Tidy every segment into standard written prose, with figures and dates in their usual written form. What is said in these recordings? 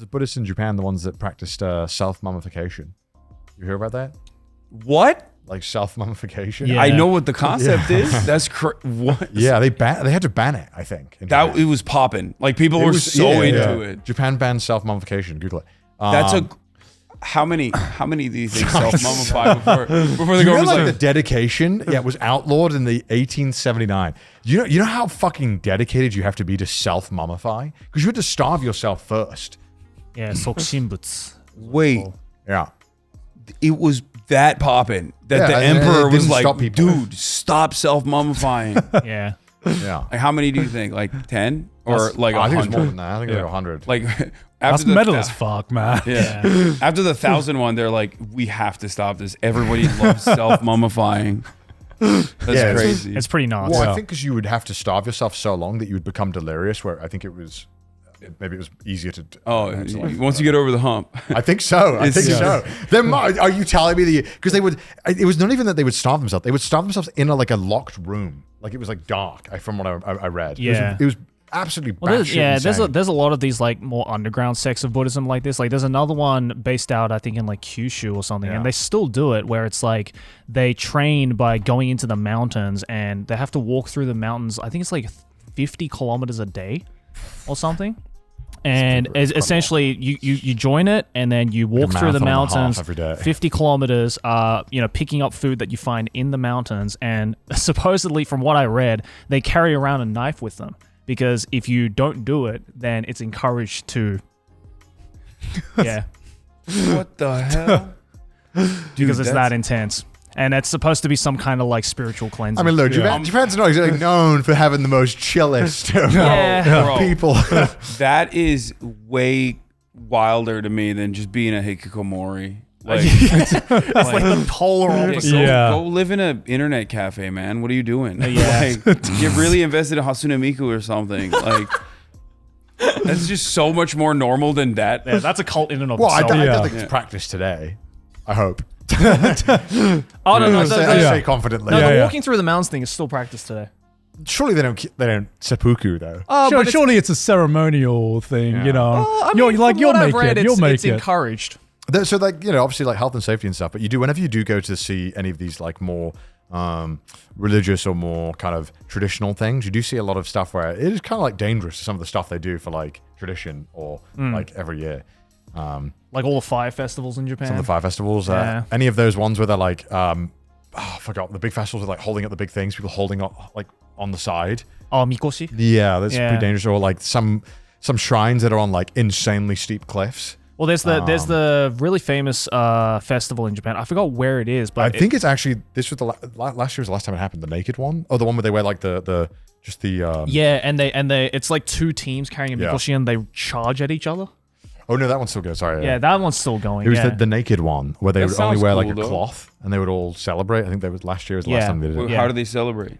The Buddhists in Japan, the ones that practiced self-mummification. You hear about that? What? Like self-mummification? Yeah. I know what the concept is. That's what? Yeah, they had to ban it, I think. That it was popping. Like people were so into it. Japan banned self-mummification. Google it. That's how many do you think self-mummify before the government like the dedication? Yeah, it was outlawed in the 1879. You know how fucking dedicated you have to be to self-mummify? Because you had to starve yourself first. Yeah, Sokushinbutsu. wait, Yeah. it was that popping that the and it emperor was didn't like, stop people. dude, stop self-mummifying. Yeah. Yeah. Like how many do you think? Like 10 or like I think it was more 100? than that. I think it was 100. Like That's after the metal as fuck, man. Yeah. After the 1,000 one, they're like, we have to stop this. Everybody loves self-mummifying. That's crazy. It's pretty nuts. Well, I think because you would have to starve yourself so long that you would become delirious, where I think it was, maybe it was easier to. Once you get over the hump. I think so. I think so. Are you telling me that? Because they would. It was not even that they would starve themselves. They would starve themselves in a locked room. Like it was like dark. From what I read. Yeah. It was absolutely. Well, there's insane. a lot of these like more underground sects of Buddhism like this. Like there's another one based out I think in like Kyushu or something, and they still do it where it's like they train by going into the mountains and they have to walk through the mountains. I think it's like 50 kilometers a day or something. And essentially, you join it, and then you walk through the mountains, every day. 50 kilometers, picking up food that you find in the mountains. And supposedly, from what I read, they carry around a knife with them. Because if you don't do it, then it's encouraged to... Yeah. What the hell? Because it's that intense. And it's supposed to be some kind of like spiritual cleansing. I mean, look, Japan's not exactly known for having the most chillest Bro, people. That is way wilder to me than just being a hikikomori. Like, it's like the polar opposite. Go live in an internet cafe, man. What are you doing? Yeah. Like, get really invested in Hatsune Miku or something. Like, that's just so much more normal than that. Yeah, that's a cult in and of Well, I itself. don't think it's practiced today. I hope. Oh, no, I say confidently. No, the walking through the mountains thing is still practiced today. Surely they don't seppuku though. But Surely it's a ceremonial thing, you know. Well, I mean, you'll make it. You'll make it's it. encouraged. So obviously like health and safety and stuff, but whenever you do go to see any of these like more religious or more kind of traditional things, you do see a lot of stuff where it is kind of like dangerous to some of the stuff they do for like tradition or like every year. Like all the fire festivals in Japan. Some of the fire festivals, any of those ones where they're like, I forgot, the big festivals are like holding up the big things, people holding up like on the side. Oh, Mikoshi? Yeah, that's pretty dangerous. Or like some shrines that are on like insanely steep cliffs. Well, there's the really famous festival in Japan. I forgot where it is, but I think it's actually this was the last year was the last time it happened. The naked one, the one where they wear like the and they it's like two teams carrying a Mikoshi and they charge at each other. Oh no, that one's still good. Sorry. Yeah, that one's still going. It was the naked one where they would only wear like a though. cloth and they would all celebrate. I think that was last year was the last time they did it. How do they celebrate?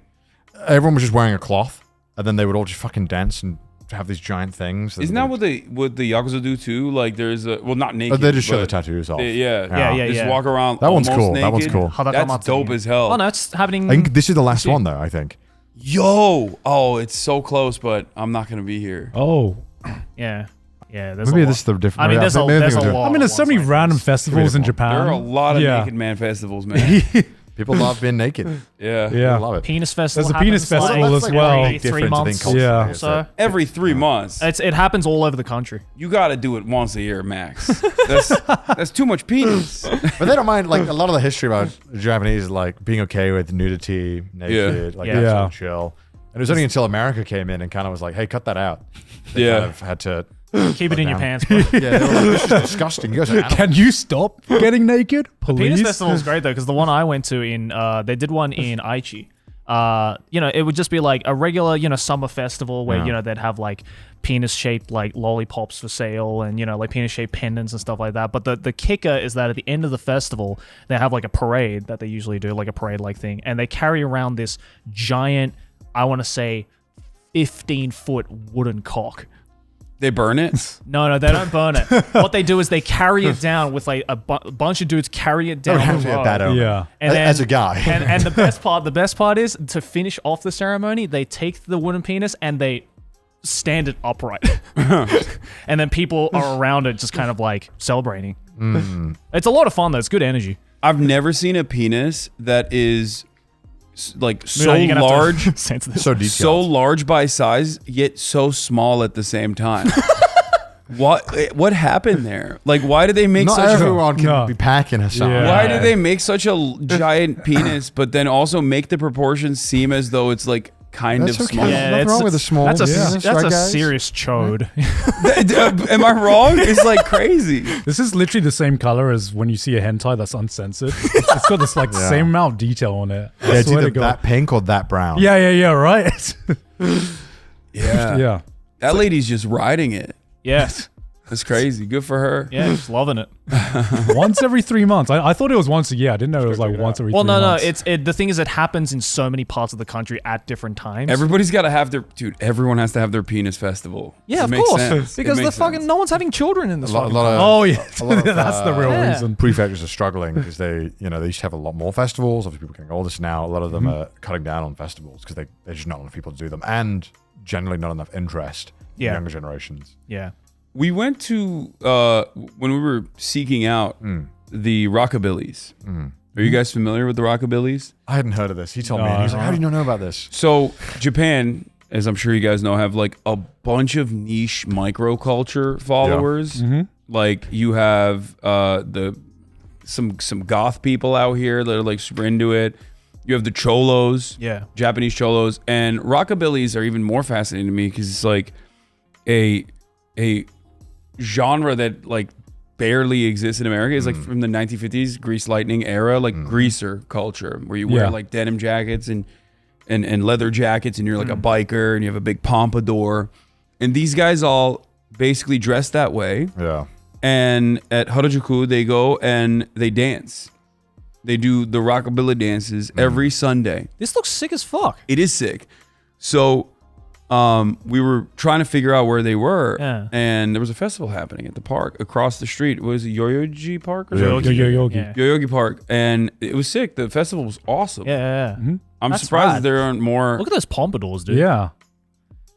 Everyone was just wearing a cloth and then they would all just fucking dance and have these giant things. Isn't that what the Yakuza do too? Like there's not naked. They just show the tattoos off. Just walk around. That one's cool. Naked. That one's cool. That's dope as hell. Oh no, it's happening. I think this is the last one though. I think. Oh, it's so close, but I'm not gonna be here. Oh. Yeah. Maybe this is the different. I mean, there's a lot. I mean, there's so many random festivals in Japan. There are a lot of naked man festivals, man. People love being naked. Yeah. People love it. Penis festival. There's a penis happens, festival like, as well. every 3 months. Yeah. So Every 3 months. it happens all over the country. You got to do it once a year max. That's too much penis. But they don't mind. Like a lot of the history about the Japanese, is like being okay with nudity, naked, like that's all chill. And it was only until America came in and kind of was like, "Hey, cut that out." They kind of had to keep it in your pants, bro. They were like, "This is disgusting." You guys are animals. Can you stop getting naked, please? The penis festival is great though, because the one I went to they did one in Aichi. It would just be like a regular, summer festival where, they'd have like penis-shaped like lollipops for sale and, like penis-shaped pendants and stuff like that. But the kicker is that at the end of the festival, they have like a parade that they usually do, like a parade-like thing. And they carry around this giant, I want to say, 15-foot wooden cock. They burn it? No, they don't burn it. What they do is they carry it down with like a bunch of dudes carry it down. Yeah. And then, as a guy. and the best part is to finish off the ceremony, they take the wooden penis and they stand it upright. And then people are around it just kind of like celebrating. It's a lot of fun though. It's good energy. I've never seen a penis that is like so You're gonna have to large, censor this. So detailed. so large by size, yet so small at the same time. What happened there? Like, why did they make Not such a everyone can be packing a size. Yeah. why did they make such a giant penis, but then also make the proportions seem as though it's like kind That's of okay. small? Yeah. Nothing wrong with a small That's a penis, right, guys? serious chode. Am I wrong? It's like crazy. This is literally the same color as when you see a hentai that's uncensored. It's got this like same amount of detail on it. Yeah, it's swear either to God. that pink or that brown. Yeah, right. Yeah. Yeah. That lady's just riding it. Yes. That's crazy. Good for her. Yeah, just loving it. Once every 3 months. I thought it was once a year. I didn't know it was like once every 3 months. The thing is, it happens in so many parts of the country at different times. Everybody's got to have their everyone has to have their penis festival. Yeah, It of makes course. sense. Because It the makes fucking sense. no one's having children in A this. lot, fucking a lot of, Oh yeah, a lot of, that's the real Yeah. reason. prefectures are struggling because they used to have a lot more festivals. Obviously, people are getting older, so now a lot of them are cutting down on festivals because there's just not enough people to do them, and generally not enough interest in Yeah. younger generations. Yeah. We went to when we were seeking out the rockabillies. Are you guys familiar with the rockabillies? I hadn't heard of this. He told me. No, And he was like, no. "How do you not know about this?" So Japan, as I'm sure you guys know, have like a bunch of niche microculture followers. Like you have some goth people out here that are like super into it. You have the cholos, Yeah. Japanese cholos, and rockabillies are even more fascinating to me because it's like a genre that like barely exists in America. It's like from the 1950s Grease Lightning era, like greaser culture, where you wear Yeah. like denim jackets and leather jackets, and you're like a biker and you have a big pompadour, and these guys all basically dress that way. Yeah. And at Harajuku, they go and they dance. They do the rockabilly dances every Sunday. This looks sick as fuck. It is sick. So we were trying to figure out where they were, Yeah. and there was a festival happening at the park across the street. Was it Yoyogi Park or Yoyogi. something? Yoyogi. Yeah. Yoyogi Park, and it was sick. The festival was awesome. Yeah. I'm That's surprised rad. that there aren't more. Look at those pompadours, dude. Yeah.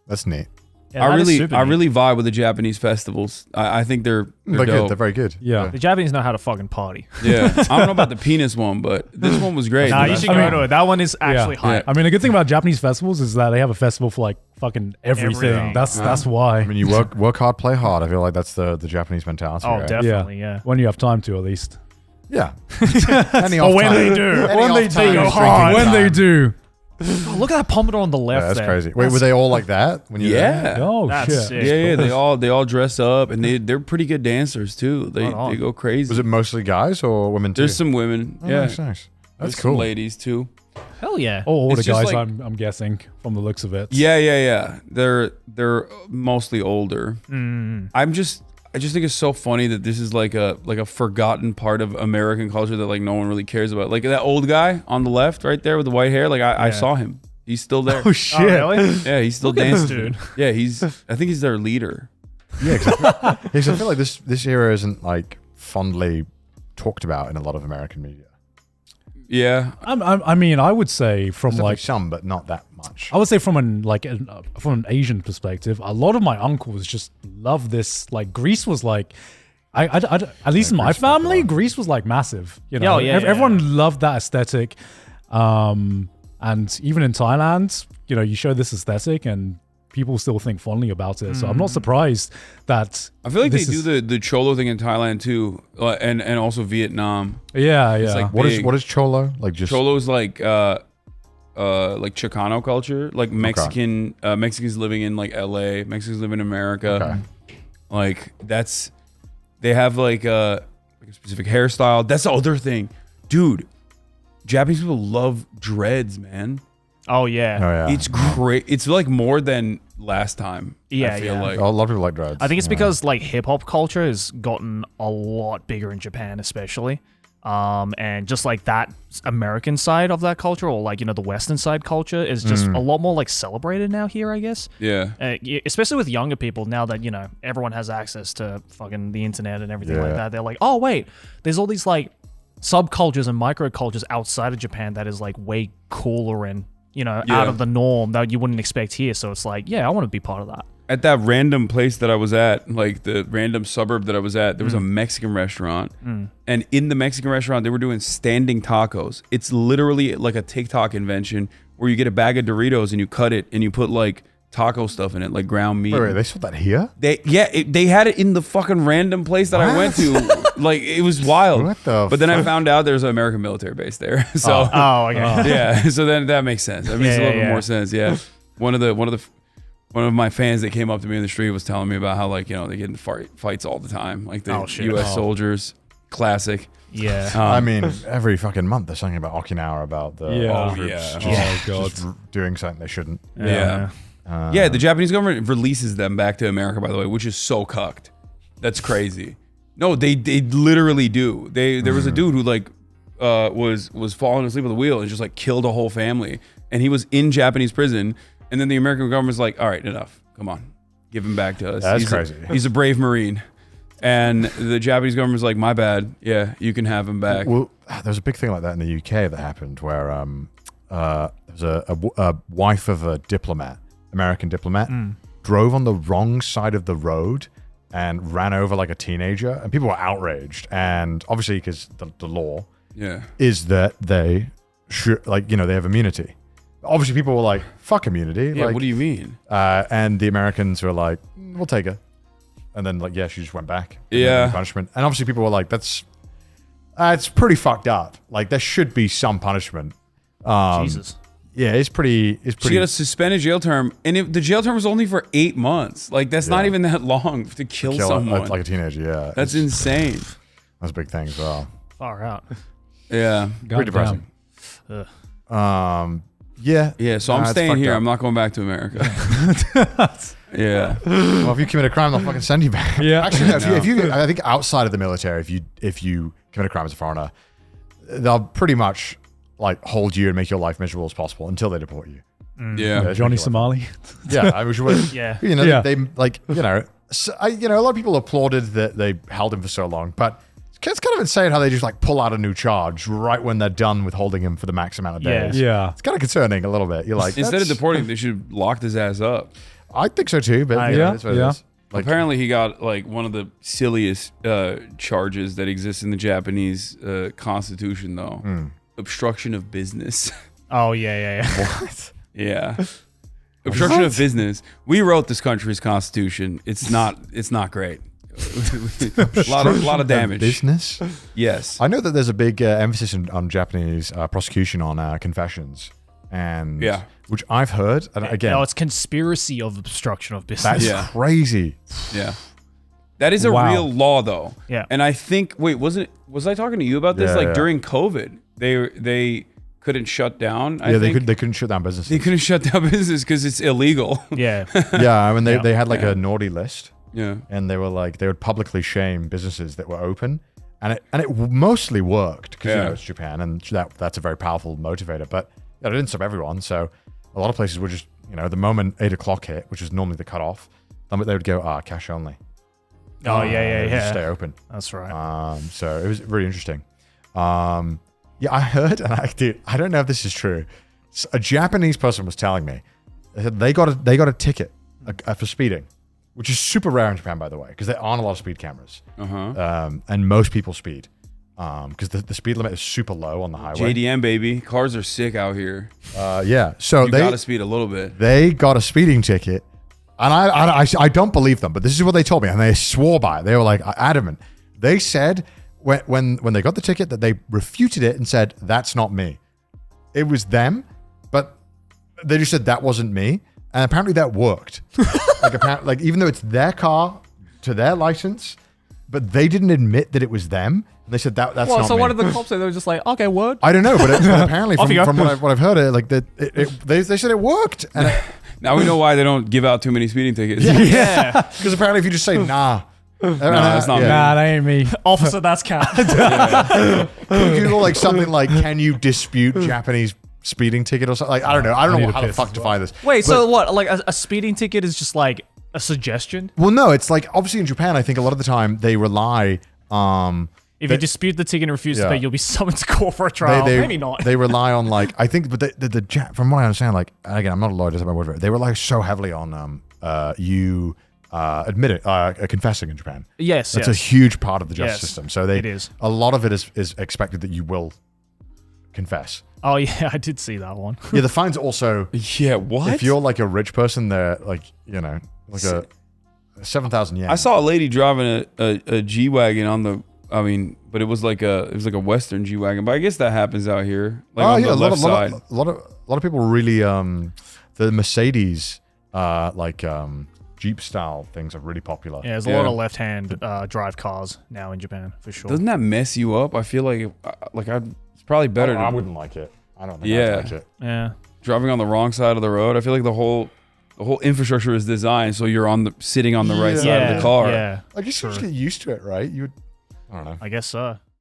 That's neat. Yeah, that is super I neat. really vibe with the Japanese festivals. I think they're They're dope. good. They're very good. Yeah. The Japanese know how to fucking party. Yeah, I don't know about the penis one, but this one was great. Nah, you should I go mean- to it. That one is actually Yeah. hype. I mean, a good thing about Japanese festivals is that they have a festival for like fucking everything. Everything. That's why. I mean, you work hard, play hard. I feel like that's the Japanese mentality. Oh, right? definitely, yeah. When you have time to, at least. Yeah. Any Or off when time- they do. any When off they time do. is Go drinking hard. When they time. do. Oh, look at that pompadour on the left Yeah, that's there. crazy. Wait, were they all like that when you? Yeah. Oh That's shit. sick. Yeah, they all dress up, and they're pretty good dancers too. They Right on. they go crazy. Was it mostly guys or women too? There's some women, Oh, yeah. nice, nice. That's There's some cool. ladies too. Hell yeah. Oh, all It's the just guys, like- I'm guessing, from the looks of it. Yeah. They're mostly older. Mm. I just think it's so funny that this is like a forgotten part of American culture that like no one really cares about. Like that old guy on the left, right there with the white hair. Like I saw him. He's still there. Oh shit. Oh, really? Yeah, he's still Look at this dancing. dude. Yeah, I think he's their leader. Yeah, exactly. Yeah, 'cause I feel like this era isn't like fondly talked about in a lot of American media. Yeah, I mean, I would say from There's like, definitely some, but not that much. I would say from from an Asian perspective, a lot of my uncles just love this. Like Greece was like, at least in my Greece is family, popular. Greece was like massive. You know, Oh, yeah, yeah, everyone loved that aesthetic. And even in Thailand, you know, you show this aesthetic and people still think fondly about it. So I'm not surprised that I feel like they this do is- the cholo thing in Thailand too, and also Vietnam. Yeah. like- What big. is cholo? Like just Cholo's like Chicano culture, like Mexicans living in like LA, Mexicans living in America. Okay. Like they have like a specific hairstyle. That's the other thing, dude. Japanese people love dreads, man. Oh, yeah. Oh yeah. It's great. It's like more than last time. Yeah, I feel yeah. like. a lot of people like dreads. I think it's Yeah. because like hip hop culture has gotten a lot bigger in Japan, especially. And just like that American side of that culture, or like, you know, the Western side culture is just a lot more like celebrated now here, I guess. Yeah. Especially with younger people, now that, you know, everyone has access to fucking the internet and everything like Yeah. that. They're like, oh, wait, there's all these like subcultures and microcultures outside of Japan that is like way cooler and, you know, Yeah. out of the norm that you wouldn't expect here. So it's like, yeah, I want to be part of that. at that random place that I was at, like the random suburb that I was at, there was a Mexican restaurant. And in the Mexican restaurant, they were doing standing tacos. It's literally like a TikTok invention where you get a bag of Doritos and you cut it and you put like taco stuff in it, like ground meat. Wait, they sold that here? They had it in the fucking random place that I went to. Like, it was wild. What the But then I found out there's an American military base there. So Oh, okay. yeah, so then that makes sense. That makes a little bit more sense. Yeah, one of my fans that came up to me in the street was telling me about how, like, you know, they get in fights all the the like the U.S. soldiers. Classic. Yeah. I mean, every fucking month there's something about Okinawa about the Yeah. just doing something they shouldn't. Yeah. The Japanese government releases them back to America, by the way, which is so cucked. That's crazy. No, they literally do. There was a dude who like was falling asleep at the wheel and just like killed a whole family, and he was in Japanese prison. And then the American government's like, all right, enough. Come on, give him back to us. That's crazy. He's a brave Marine. And the Japanese government's like, my bad. Yeah, you can have him back. Well, there's a big thing like that in the UK that happened where there was a wife of a diplomat, American diplomat, drove on the wrong side of the road and ran over like a teenager, and people were outraged. And obviously, because the law is that they should, like, you know, they have immunity. Obviously, people were like, fuck immunity. Yeah, like, what do you mean? And the Americans were like, we'll take her. And then, like, yeah, she just went back. Yeah. Punishment. And obviously, people were like, it's pretty fucked up. Like, there should be some punishment. Jesus. Yeah, it's pretty. She got a suspended jail term, and the jail term was only for 8 months. Like, that's not even that long to kill someone. Like a teenager, yeah. That's insane. That's a big thing as well. Far out. Yeah. Pretty depressing. Yeah. So I'm staying here. I'm not going back to America. Yeah. Well, if you commit a crime, they'll fucking send you back. Yeah. Actually, no, if you, I think outside of the military, if you commit a crime as a foreigner, they'll pretty much like hold you and make your life miserable as possible until they deport you. Yeah. Johnny Somali. Yeah, I wish. Yeah. You know, Yeah. they like, you know, a lot of people applauded that they held him for so long, but it's kind of insane how they just like pull out a new charge right when they're done with holding him for the max amount of days. Yeah. It's kind of concerning a little bit. You're like, Instead of deporting, they should lock his ass up. I think so too, but you know, that's what it is. Like, Apparently, he got like one of the silliest charges that exists in the Japanese constitution, though. Obstruction of business. Oh, yeah. what? Yeah. Obstruction of business. We wrote this country's constitution. It's not great. a lot of damage. Business? Yes. I know that there's a big emphasis on Japanese prosecution on confessions, and which I've heard. And again, No, it's conspiracy of obstruction of business. that's crazy. Yeah. That is a real law, though. Yeah. And I think, was I talking to you about this? Yeah. During COVID, they couldn't shut down. They couldn't shut down businesses. They couldn't shut down business because it's illegal. Yeah. Yeah, I mean they had like a naughty list. Yeah. And they were like, they would publicly shame businesses that were open, and it mostly worked because you know it's Japan, and that's a very powerful motivator. But it didn't stop everyone. So a lot of places were just, you know, the moment 8 o'clock hit, which is normally the cutoff, they would go, cash only. Oh, yeah. Just stay open. That's right. So it was really interesting. Yeah, I heard, and I don't know if this is true. A Japanese person was telling me they got a ticket for speeding, which is super rare in Japan, by the way, because there aren't a lot of speed cameras. And most people speed because the speed limit is super low on the highway. JDM, baby. Cars are sick out here. Yeah. So You gotta speed a little bit. They got a speeding ticket, and I don't believe them, but this is what they told me, and they swore by it. They were like adamant. They said when they got the ticket that they refuted it and said, that's not me. It was them, but they just said that wasn't me. And apparently that worked. like even though it's their car to their license, but they didn't admit that it was them. And they said that's not so me. what did the cops say? They were just like, okay, word. I don't know, but apparently Off you go. from what I've heard, like they said it worked. And Now we know why they don't give out too many speeding tickets. Yeah. because apparently if you just say nah. that's not me. Nah, that ain't me. Officer, that's cat. Google like something like, can you dispute Japanese speeding ticket or something? Like, I don't know how the fuck to find this. Wait, But- so what? Like a speeding ticket is just like a suggestion? well, no, it's like obviously in Japan, I think a lot of the time they rely If you dispute the ticket and refuse to pay, you'll be summoned to court for a trial. Maybe not. They rely on like, I think, but from what I understand, like, again, I'm not a lawyer, doesn't my word for it. They rely so heavily on you confessing in Japan. Yes, That's a huge part of the justice Yes, system. So it is. a lot of it is expected that you will confess. Oh yeah, I did see that one. Yeah, the fines also. Yeah, what? If you're like a rich person, they're like like a 7,000 yen. I saw a lady driving a G-Wagon on the. I mean, but it was like a Western G-Wagon. But I guess that happens out here. Like on the left side. A lot of people really the Mercedes Jeep style things are really popular. Yeah, there's a lot of left-hand drive cars now in Japan for sure. Doesn't that mess you up? I feel like it's probably better. I wouldn't like it. I don't think Yeah. I'd like it. Yeah. Driving on the wrong side of the road. I feel like the whole infrastructure is designed so you're sitting on the right side of the car. Yeah. I guess you just get used to it, right? I don't know. I guess so.